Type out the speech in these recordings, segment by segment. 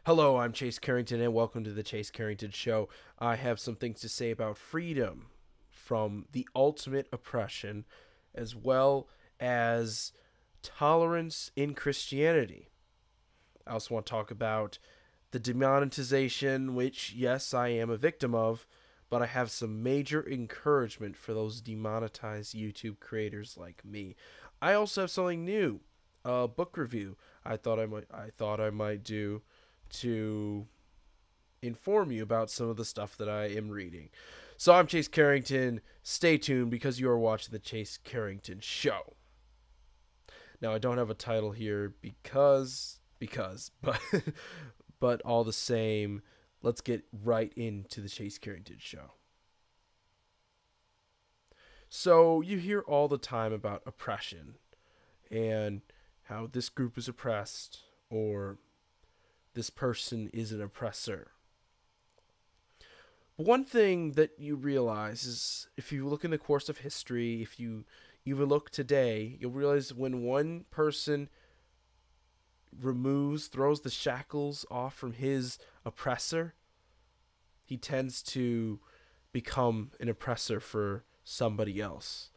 Hello, I'm Chase Carrington, and welcome to the Chase Carrington Show. I have some things to say about freedom from the ultimate oppression, as well as tolerance in Christianity. I also want to talk about the demonetization, which, yes, I am a victim of, but I have some major encouragement for those demonetized YouTube creators like me. I also have something new, a book review. I thought I might do to inform you about some of the stuff that I am reading. So I'm Chase Carrington. Stay tuned because you are watching the Chase Carrington Show. Now I don't have a title here but but all the same, let's get right into the Chase Carrington Show. So you hear all the time about oppression and how this group is oppressed or this person is an oppressor. But one thing that you realize is if you look in the course of history, if you even look today, you'll realize when one person throws the shackles off from his oppressor, he tends to become an oppressor for somebody else.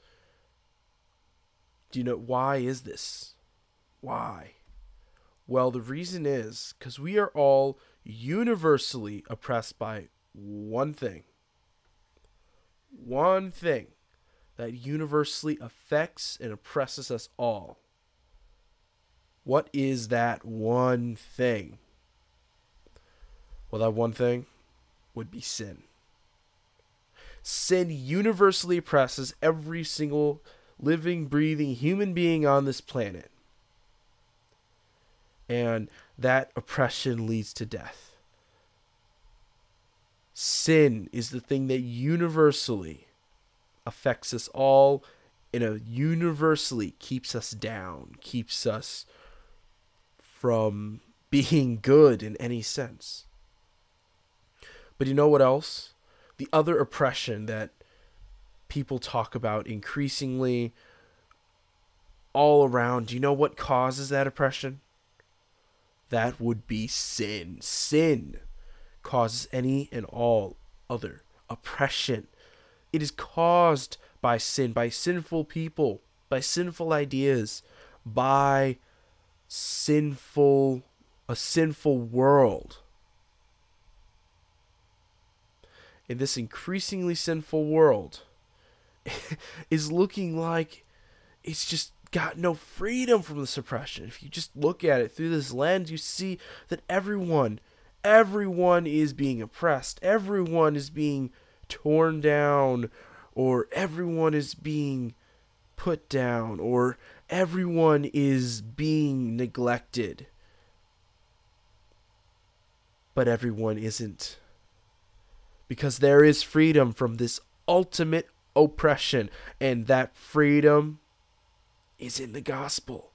Do you know why is this? Why? Well, the reason is because we are all universally oppressed by one thing. One thing that universally affects and oppresses us all. What is that one thing? Well, that one thing would be sin. Sin universally oppresses every single living, breathing human being on this planet. And that oppression leads to death. Sin is the thing that universally affects us all and universally keeps us down, keeps us from being good in any sense. But you know what else? The other oppression that people talk about increasingly all around, do you know what causes that oppression? That would be sin. Sin causes any and all other oppression. It is caused by sin, by sinful people, by sinful ideas, by a sinful world. In this increasingly sinful world is looking like it's just got no freedom from the suppression. If you just look at it through this lens, you see that everyone is being oppressed. Everyone is being torn down, or everyone is being put down, or everyone is being neglected. But everyone isn't. Because there is freedom from this ultimate oppression, and that freedom is in the gospel.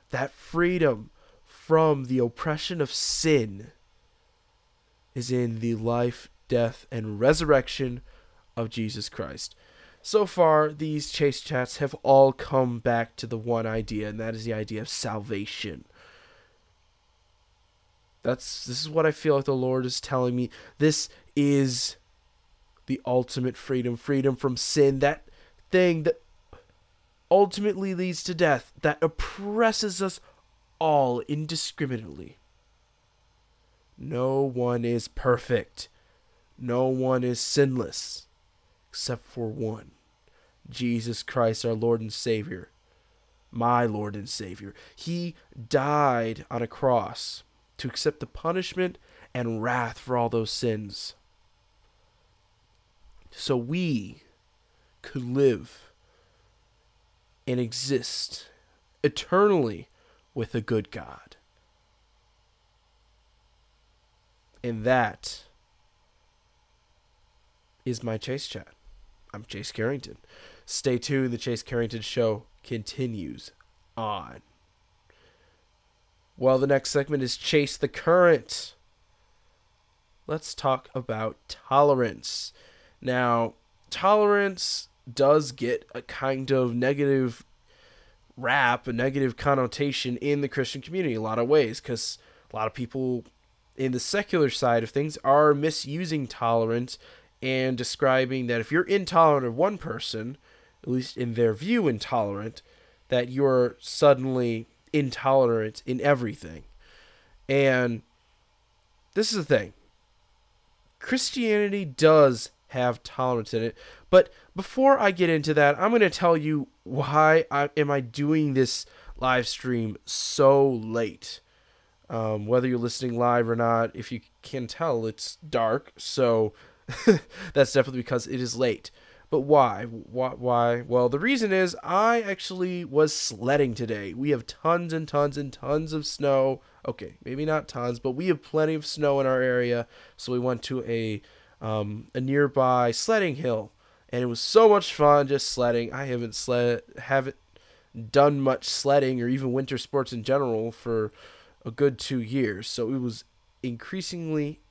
That freedom from the oppression of sin is in the life, death, and resurrection of Jesus Christ. So far, these Chase Chats have all come back to the one idea, and that is the idea of salvation. This is what I feel like the Lord is telling me. This is the ultimate freedom from sin, that thing that ultimately leads to death, that oppresses us all indiscriminately. No one is perfect. No one is sinless, except for one, Jesus Christ, our Lord and Savior, my Lord and Savior. He died on a cross to accept the punishment and wrath for all those sins, so we could live and exist eternally with a good God. And that is my Chase Chat. I'm Chase Carrington. Stay tuned. The Chase Carrington Show continues on. Well, the next segment is Chase the Current. Let's talk about tolerance. Now, tolerance does get a kind of negative rap, a negative connotation in the Christian community in a lot of ways, because a lot of people in the secular side of things are misusing tolerance and describing that if you're intolerant of one person, at least in their view intolerant, that you're suddenly intolerant in everything. And this is the thing. Christianity does have tolerance in it. But before I get into that, I'm going to tell you why am I doing this live stream so late. Whether you're listening live or not, if you can tell, it's dark. So that's definitely because it is late. But why? Why? Well, the reason is I actually was sledding today. We have tons and tons and tons of snow. Okay, maybe not tons, but we have plenty of snow in our area. So we went to a nearby sledding hill, and it was so much fun just sledding. I haven't done much sledding or even winter sports in general for a good 2 years. So it was increasingly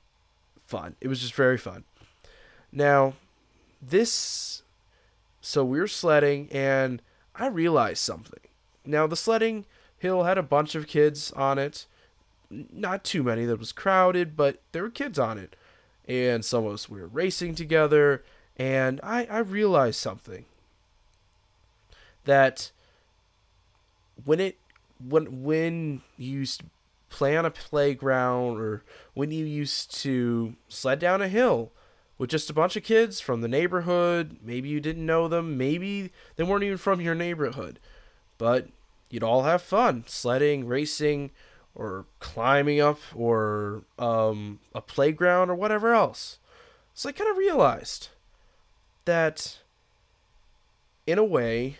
fun. It was just very fun. Now, so we were sledding, and I realized something. Now, the sledding hill had a bunch of kids on it. Not too many. That was crowded, but there were kids on it. And some of us, we were racing together, and I realized something. That when you used to play on a playground, or when you used to sled down a hill with just a bunch of kids from the neighborhood, maybe you didn't know them, maybe they weren't even from your neighborhood, but you'd all have fun sledding, racing, or climbing up, or a playground, or whatever else. So I kind of realized that, in a way,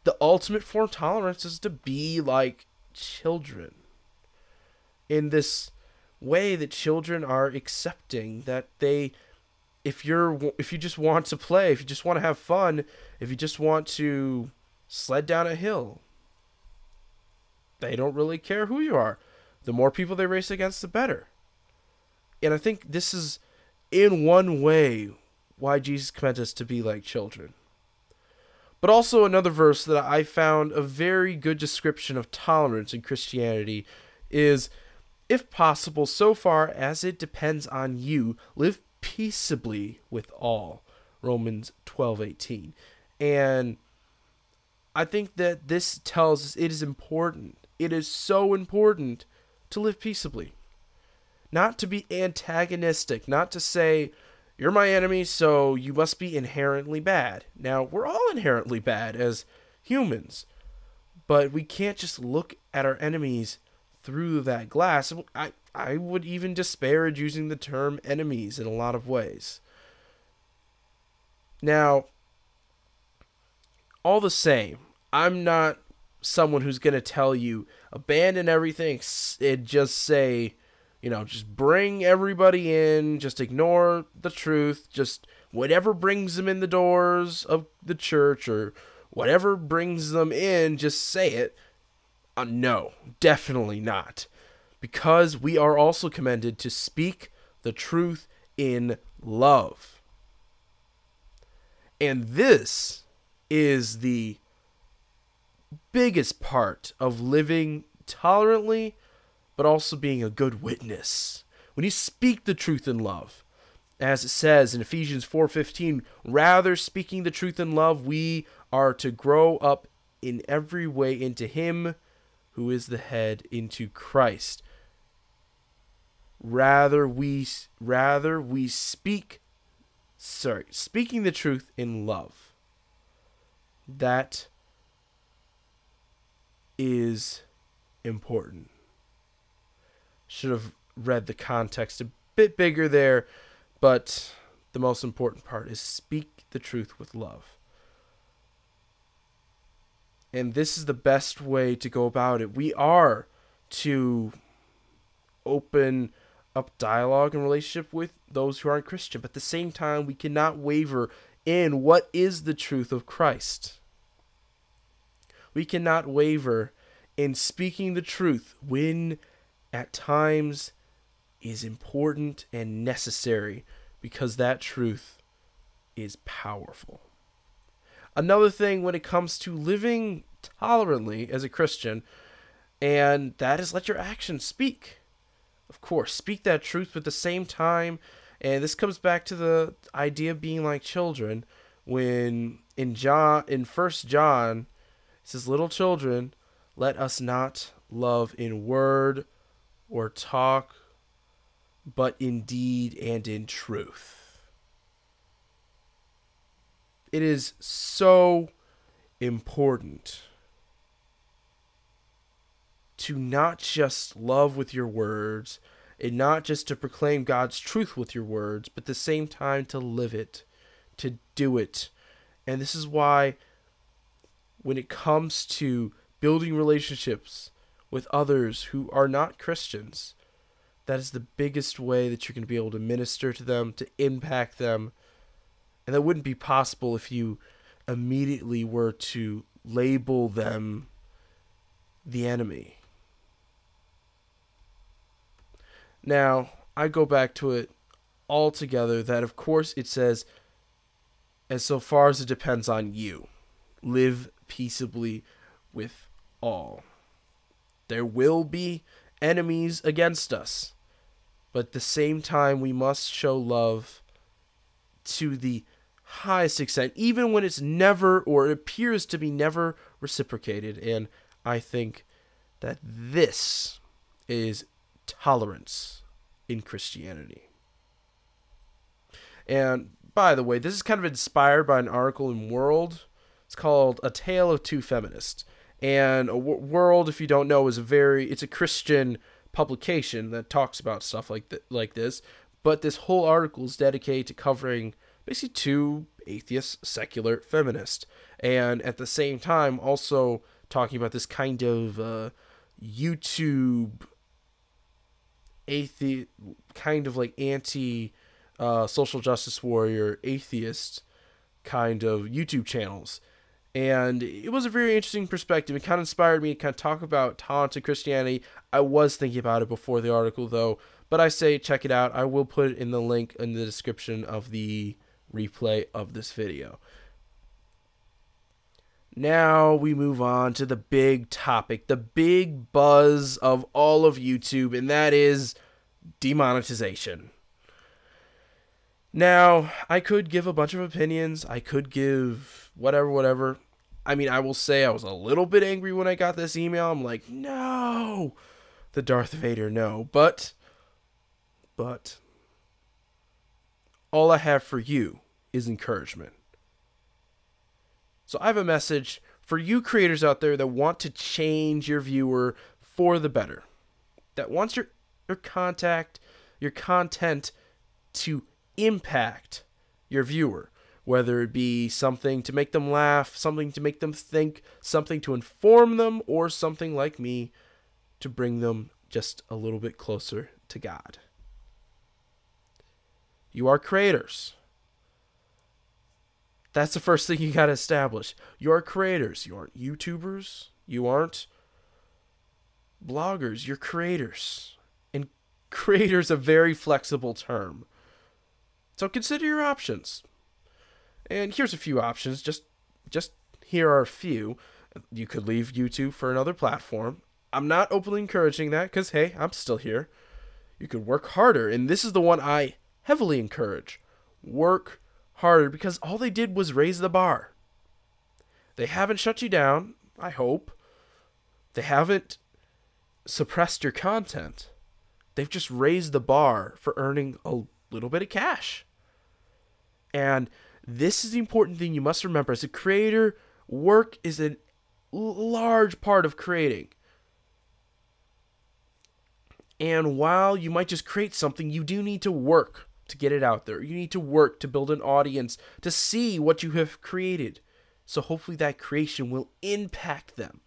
the ultimate form of tolerance is to be like children. In this way that children are accepting that if you just want to play, if you just want to have fun, if you just want to sled down a hill, they don't really care who you are. The more people they race against, the better. And I think this is, in one way, why Jesus commands us to be like children. But also another verse that I found a very good description of tolerance in Christianity is, if possible, so far as it depends on you, live peaceably with all. Romans 12:18. And I think that this tells us it is important. It is so important to live peaceably. Not to be antagonistic. Not to say, you're my enemy, so you must be inherently bad. Now, we're all inherently bad as humans. But we can't just look at our enemies through that glass. I would even disparage using the term enemies in a lot of ways. Now, all the same, I'm not someone who's going to tell you, abandon everything and just say, just bring everybody in, just ignore the truth, just whatever brings them in the doors of the church or whatever brings them in, just say it. No, definitely not. Because we are also commanded to speak the truth in love. And this is the biggest part of living tolerantly, but also being a good witness. When you speak the truth in love, as it says in Ephesians 4:15, rather speaking the truth in love, we are to grow up in every way into Him who is the head, into Christ. Speaking the truth in love. That is important. Should have read the context a bit bigger there, but the most important part is speak the truth with love. And this is the best way to go about it. We are to open up dialogue and relationship with those who aren't Christian, but at the same time, we cannot waver in what is the truth of Christ. We cannot waver in speaking the truth when at times is important and necessary, because that truth is powerful. Another thing when it comes to living tolerantly as a Christian, and that is let your actions speak. Of course, speak that truth, but at the same time, and this comes back to the idea of being like children, when in First John, it says, "Little children, let us not love in word or talk, but in deed and in truth." It is so important to not just love with your words, and not just to proclaim God's truth with your words, but at the same time to live it, to do it. And this is why when it comes to building relationships with others who are not Christians, that is the biggest way that you're going to be able to minister to them, to impact them. And that wouldn't be possible if you immediately were to label them the enemy. Now, I go back to it altogether that, of course, it says, as so far as it depends on you, live peaceably with all. There will be enemies against us, but at the same time, we must show love to the highest extent, even when it's never, or it appears to be never, reciprocated. And I think that this is tolerance in Christianity. And by the way, this is kind of inspired by an article in World. It's called "A Tale of Two Feminists." And World, if you don't know, it's a Christian publication that talks about stuff like this. But this whole article is dedicated to covering basically two atheist secular feminists, and at the same time also talking about this kind of YouTube kind of like anti social justice warrior atheist kind of YouTube channels. And it was a very interesting perspective. It kind of inspired me to kind of talk about tolerance and Christianity. I was thinking about it before the article, though, but I say check it out. I will put it in the link in the description of the replay of this video. Now we move on to the big topic, the big buzz of all of YouTube, and that is demonetization. Now, I could give a bunch of opinions. I could give whatever. I mean, I will say I was a little bit angry when I got this email. I'm like, no, the Darth Vader, no. But all I have for you is encouragement. So I have a message for you creators out there that want to change your viewer for the better, that wants your content to impact your viewer, whether it be something to make them laugh, something to make them think, something to inform them, or something like me to bring them just a little bit closer to God. You are creators. That's the first thing you got to establish. You are creators. You aren't YouTubers. You aren't bloggers. You're creators. And creator is a very flexible term. So consider your options. And here's a few options. Just here are a few. You could leave YouTube for another platform. I'm not openly encouraging that because, hey, I'm still here. You could work harder. And this is the one I heavily encourage. Work harder, because all they did was raise the bar. They haven't shut you down, I hope. They haven't suppressed your content. They've just raised the bar for earning a little bit of cash. And this is the important thing you must remember. As a creator, work is a large part of creating. And while you might just create something, you do need to work to get it out there. You need to work to build an audience to see what you have created. So hopefully that creation will impact them.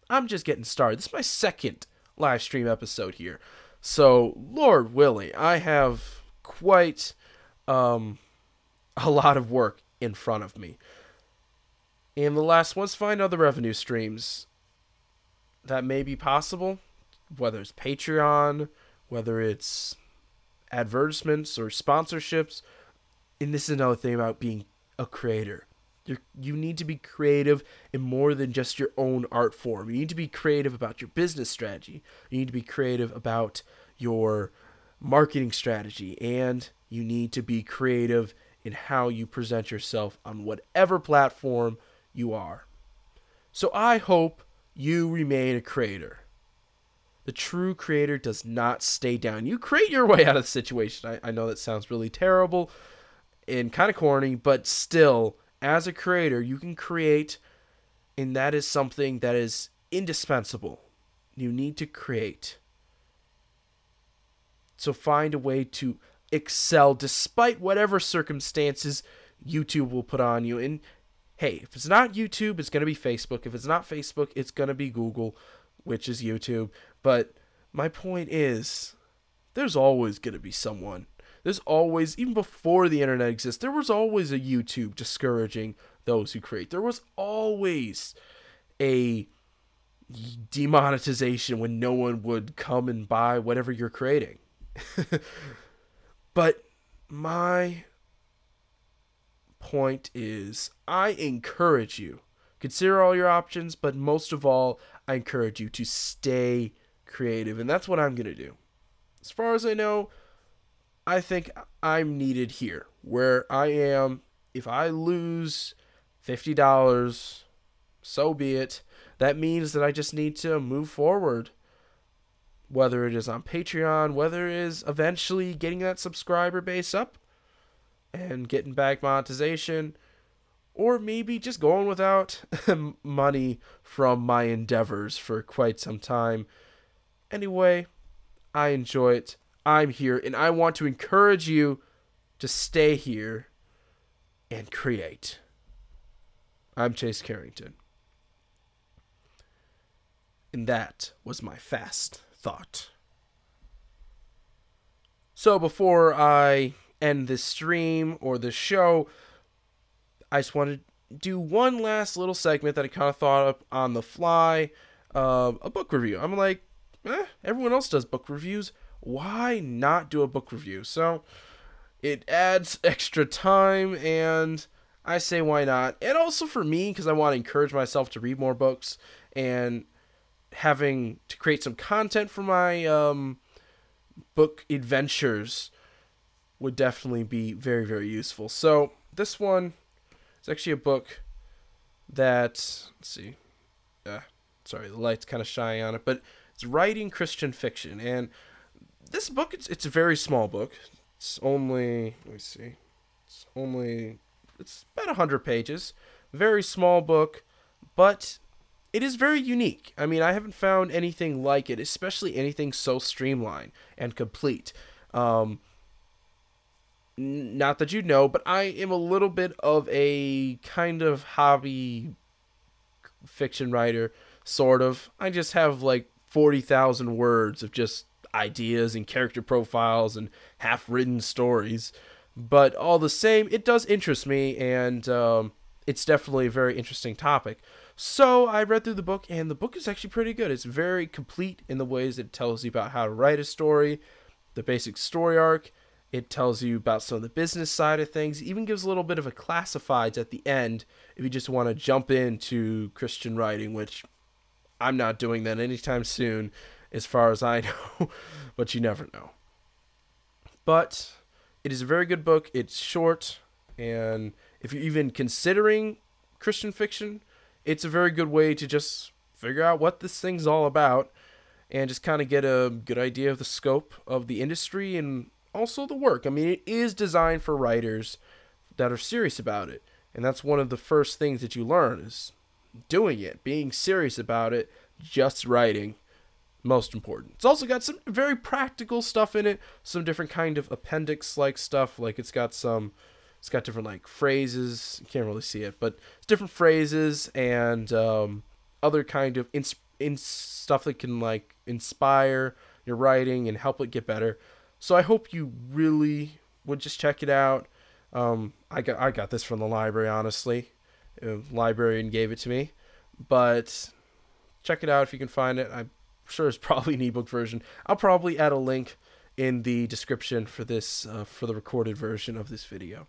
I'm just getting started. This is my second live stream episode here. So, Lord willing, I have quite a lot of work in front of me. And the last one's find other revenue streams that may be possible, whether it's Patreon, whether it's advertisements or sponsorships. And this is another thing about being a creator. You need to be creative in more than just your own art form. You need to be creative about your business strategy. You need to be creative about your marketing strategy, and you need to be creative in how you present yourself on whatever platform you are. So I hope you remain a creator. The true creator does not stay down. You create your way out of the situation. I know that sounds really terrible and kind of corny, but still, as a creator, you can create, and that is something that is indispensable. You need to create. So find a way to excel despite whatever circumstances YouTube will put on you. And hey, if it's not YouTube, it's going to be Facebook. If it's not Facebook, it's going to be Google, which is YouTube. But my point is, there's always going to be someone. There's always, even before the internet exists, there was always a YouTube discouraging those who create. There was always a demonetization when no one would come and buy whatever you're creating. But my point is, I encourage you, consider all your options, but most of all, I encourage you to stay creative, and that's what I'm going to do. As far as I know, I think I'm needed here, where I am. If I lose $50, so be it. That means that I just need to move forward. Whether it is on Patreon, whether it is eventually getting that subscriber base up and getting back monetization, or maybe just going without money from my endeavors for quite some time. Anyway, I enjoy it. I'm here, and I want to encourage you to stay here and create. I'm Chase Carrington. And that was my fast thought. So before I end this stream or this show, I just want to do one last little segment that I kind of thought up on the fly. A book review. I'm like, everyone else does book reviews. Why not do a book review? So it adds extra time, and I say why not. And also for me, because I want to encourage myself to read more books, and having to create some content for my book adventures would definitely be very, very useful. So this one is actually a book that, let's see, sorry, the light's kind of shy on it, but it's Writing Christian Fiction. And this book, it's a very small book. It's only, let me see, it's about 100 pages. Very small book, but it is very unique. I mean, I haven't found anything like it, especially anything so streamlined and complete. Not that you know, but I am a little bit of a kind of hobby fiction writer, sort of. I just have like 40,000 words of just ideas and character profiles and half-written stories. But all the same, it does interest me, and it's definitely a very interesting topic. So I read through the book, and the book is actually pretty good. It's very complete in the ways it tells you about how to write a story, the basic story arc. It tells you about some of the business side of things. It even gives a little bit of a classifieds at the end if you just want to jump into Christian writing, which I'm not doing that anytime soon as far as I know, but you never know. But it is a very good book. It's short, and if you're even considering Christian fiction, it's a very good way to just figure out what this thing's all about and just kind of get a good idea of the scope of the industry and also the work. I mean, it is designed for writers that are serious about it, and that's one of the first things that you learn is doing it, being serious about it, just writing. Most important. It's also got some very practical stuff in it, some different kind of appendix-like stuff, like it's got different like phrases, you can't really see it, but it's different phrases and other kind of stuff that can like inspire your writing and help it get better. So I hope you really would just check it out. I got this from the library, honestly. The librarian gave it to me, but check it out if you can find it. I'm sure it's probably an ebook version. I'll probably add a link in the description for this for the recorded version of this video.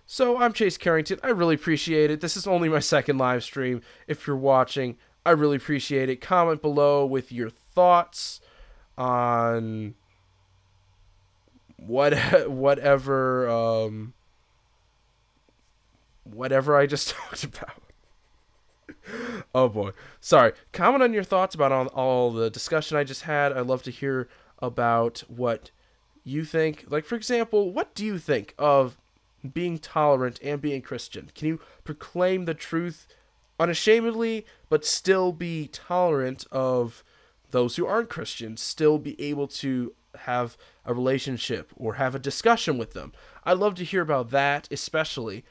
So I'm Chase Carrington. I really appreciate it. This is only my second live stream. If you're watching, I really appreciate it. Comment below with your thoughts on whatever I just talked about. Oh boy. Sorry. Comment on your thoughts about all the discussion I just had. I'd love to hear about what you think. Like, for example, what do you think of being tolerant and being Christian? Can you proclaim the truth unashamedly, but still be tolerant of those who aren't Christians, still be able to have a relationship or have a discussion with them? I'd love to hear about that, especially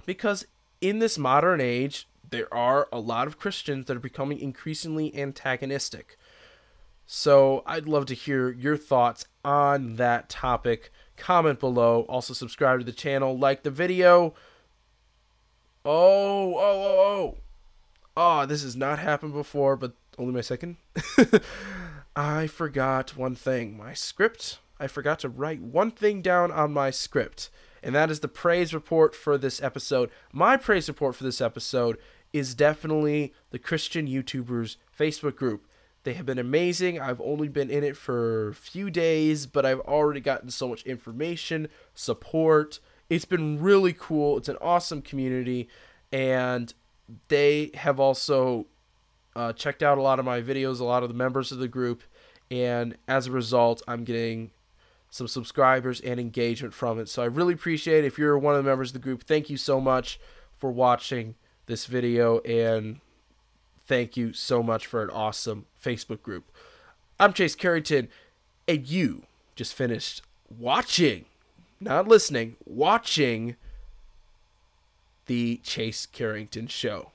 because in this modern age, there are a lot of Christians that are becoming increasingly antagonistic. So I'd love to hear your thoughts on that topic. Comment below. Also subscribe to the channel. Like the video. Oh, this has not happened before, but only my second. I forgot one thing. My script. I forgot to write one thing down on my script. And that is the praise report for this episode. My praise report for this episode is definitely the Christian YouTubers Facebook group. They have been amazing. I've only been in it for a few days, but I've already gotten so much information, support. It's been really cool. It's an awesome community, and they have also checked out a lot of my videos, a lot of the members of the group, and as a result, I'm getting some subscribers and engagement from it. So I really appreciate it. If you're one of the members of the group, thank you so much for watching this video, and thank you so much for an awesome Facebook group. I'm Chase Carrington, and you just finished watching, not listening, watching the Chase Carrington Show.